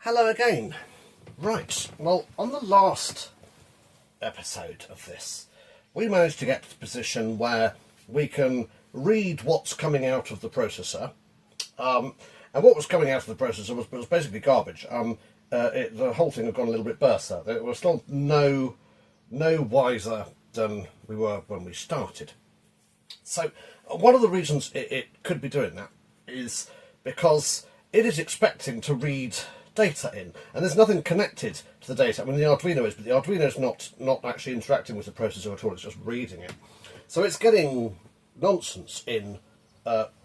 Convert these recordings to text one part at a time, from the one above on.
Hello again. Right, well, on the last episode of this, we managed to get to the position where we can read what's coming out of the processor. And what was coming out of the processor was basically garbage. The whole thing had gone a little bit berser. There was still no wiser than we were when we started. So one of the reasons it could be doing that is because it is expecting to read data in, and there's nothing connected to the data. I mean, the Arduino is, but the Arduino is not actually interacting with the processor at all. It's just reading it. So it's getting nonsense in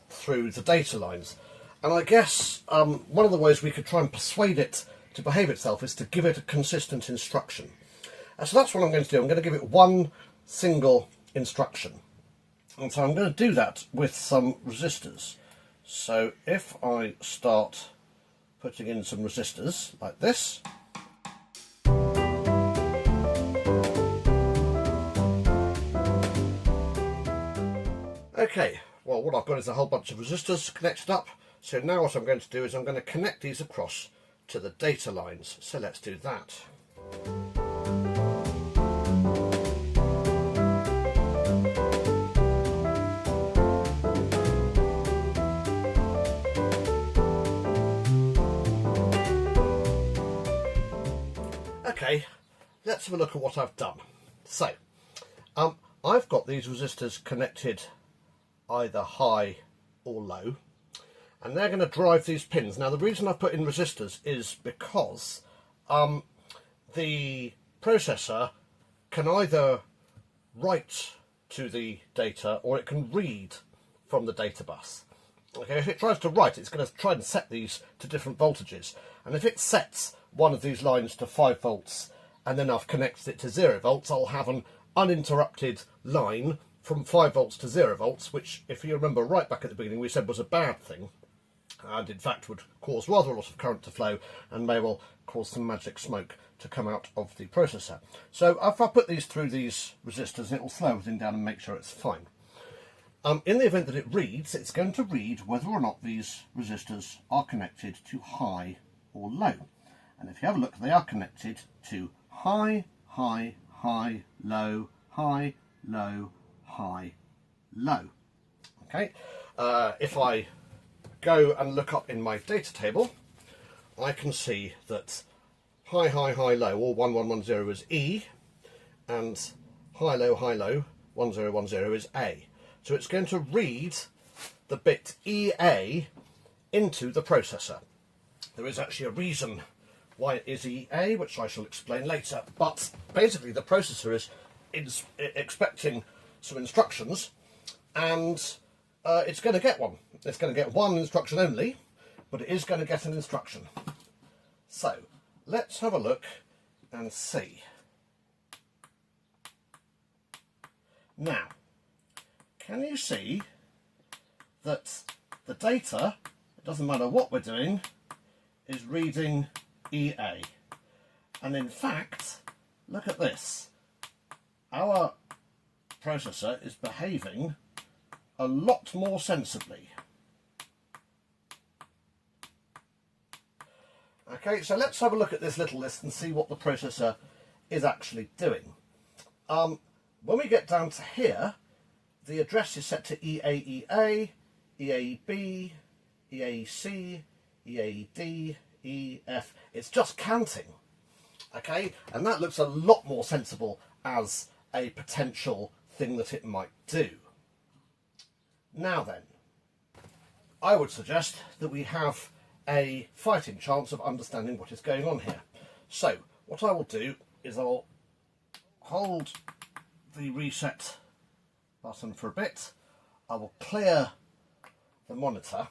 through the data lines. And I guess one of the ways we could try and persuade it to behave itself is to give it a consistent instruction. So that's what I'm going to do. I'm going to give it one single instruction. And so I'm going to do that with some resistors. So if I start putting in some resistors like this. Okay, well, what I've got is a whole bunch of resistors connected up. So now what I'm going to do is I'm going to connect these across to the data lines. So let's do that. Okay, let's have a look at what I've done. So, I've got these resistors connected either high or low, and they're going to drive these pins. Now, the reason I've put in resistors is because the processor can either write to the data or it can read from the data bus. Okay, if it tries to write, it's going to try and set these to different voltages, and if it sets one of these lines to 5 volts and then I've connected it to 0 volts, I'll have an uninterrupted line from 5 volts to 0 volts, which, if you remember right back at the beginning, we said was a bad thing, and in fact would cause rather a lot of current to flow and may well cause some magic smoke to come out of the processor. So if I put these through these resistors, it will slow everything down and make sure it's fine. In the event that it reads, it's going to read whether or not these resistors are connected to high or low. And if you have a look, they are connected to high, high, high, low, high, low, high, low. Okay. If I go and look up in my data table, I can see that high, high, high, low, or 1110 is E, and high, low, 1010 is A. So it's going to read the bit EA into the processor. There is actually a reason why it is EA, which I shall explain later, but basically the processor is expecting some instructions, and it's going to get one. It's going to get one instruction only, but it is going to get an instruction. So let's have a look and see. Now, can you see that the data, it doesn't matter what we're doing, is reading EA? And in fact, look at this. Our processor is behaving a lot more sensibly. Okay, so let's have a look at this little list and see what the processor is actually doing. When we get down to here, the address is set to EAEA, EAB, EAC, EAD, EF. It's just counting. Okay, and that looks a lot more sensible as a potential thing that it might do. Now then, I would suggest that we have a fighting chance of understanding what is going on here. So what I will do is I'll hold the reset button for a bit. I will clear the monitor,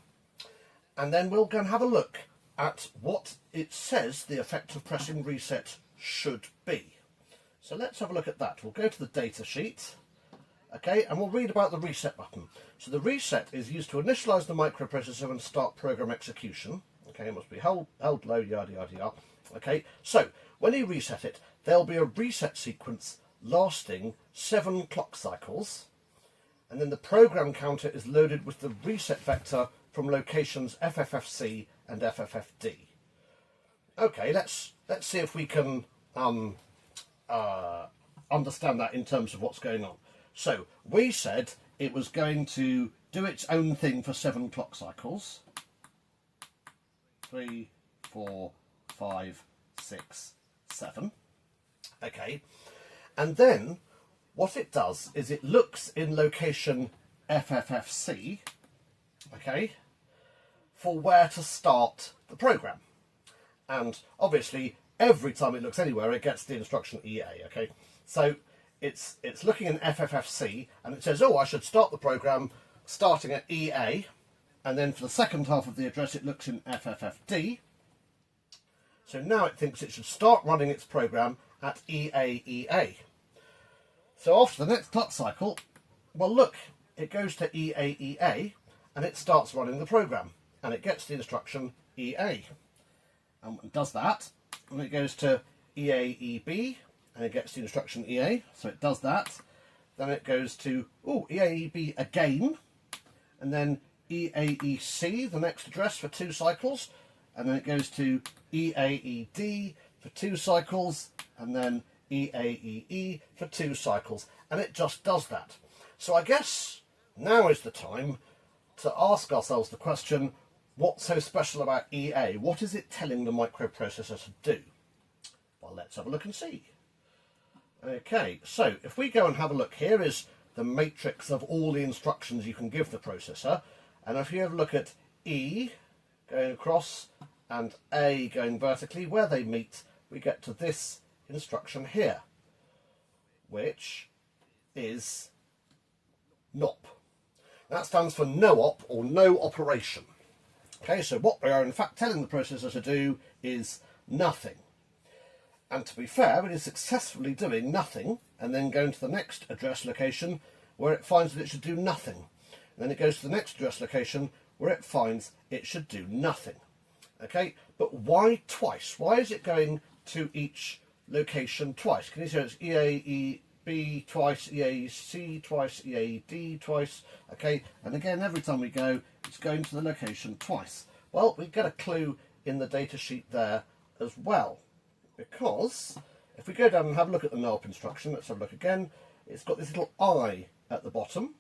and then we'll go and have a look at what it says the effect of pressing reset should be. So let's have a look at that. We'll go to the data sheet, okay, and we'll read about the reset button. So the reset is used to initialize the microprocessor and start program execution. Okay, it must be held low, yada yada yada. Okay, so when you reset it, there'll be a reset sequence lasting 7 clock cycles, and then the program counter is loaded with the reset vector from locations FFFC and FFFD. Okay, let's see if we can understand that in terms of what's going on. So we said it was going to do its own thing for 7 clock cycles. 3, 4, 5, 6, 7. Okay, and then what it does is it looks in location FFFC, okay, for where to start the program. And obviously every time it looks anywhere it gets the instruction EA, okay. So it's looking in FFFC and it says, oh, I should start the program starting at EA, and then for the second half of the address it looks in FFFD. So now it thinks it should start running its program at EAEA. So after the next clock cycle, well look, it goes to EAEA and it starts running the program and it gets the instruction EA. And it does that, and it goes to EAEB and it gets the instruction EA, so it does that. Then it goes to EAEB again, and then EAEC, the next address, for 2 cycles, and then it goes to EAED for 2 cycles, and then EAEE for 2 cycles, and it just does that. So I guess now is the time to ask ourselves the question, what's so special about EA? What is it telling the microprocessor to do? Well, let's have a look and see. Okay, so if we go and have a look, here is the matrix of all the instructions you can give the processor, and if you have a look at E going across and A going vertically, where they meet, we get to this instruction here, which is NOP. That stands for no op, or no operation. Okay, so what we are in fact telling the processor to do is nothing. And to be fair, it is successfully doing nothing, and then going to the next address location where it finds that it should do nothing. And then it goes to the next address location where it finds it should do nothing. Okay, but why twice? Why is it going to each location twice? Can you see it's EAEB twice, EAC twice, EAD twice? Okay, and again, every time we go, it's going to the location twice. Well, we get a clue in the data sheet there as well, because if we go down and have a look at the NOP instruction, let's have a look again, it's got this little I at the bottom.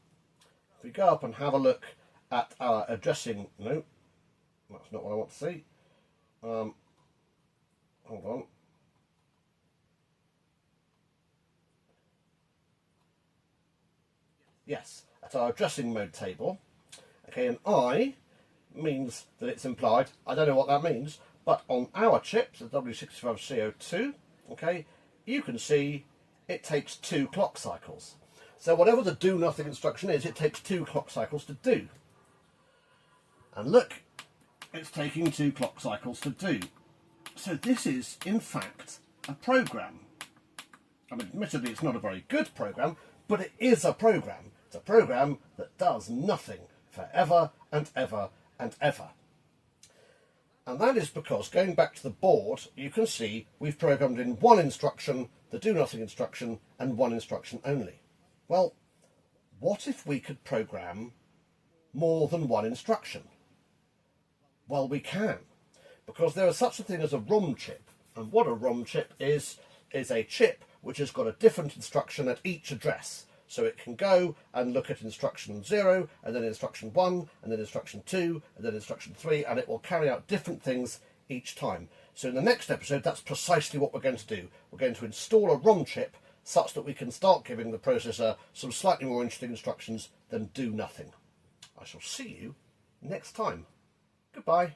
If we go up and have a look at our addressing, no, that's not what I want to see. Hold on. Yes, at our addressing mode table. Okay, and I means that it's implied. I don't know what that means, but on our chip, the W65CO2, okay, you can see it takes 2 clock cycles. So whatever the do nothing instruction is, it takes 2 clock cycles to do. And look, it's taking 2 clock cycles to do. So this is, in fact, a program. I mean, admittedly, it's not a very good program, but it is a program. It's a program that does nothing forever and ever and ever. And that is because, going back to the board, you can see we've programmed in 1 instruction, the do nothing instruction, and 1 instruction only. Well, what if we could program more than 1 instruction? Well, we can, because there is such a thing as a ROM chip. And what a ROM chip is a chip which has got a different instruction at each address. So it can go and look at instruction 0, and then instruction 1, and then instruction 2, and then instruction 3, and it will carry out different things each time. So in the next episode, that's precisely what we're going to do. We're going to install a ROM chip such that we can start giving the processor some slightly more interesting instructions than do nothing. I shall see you next time. Goodbye.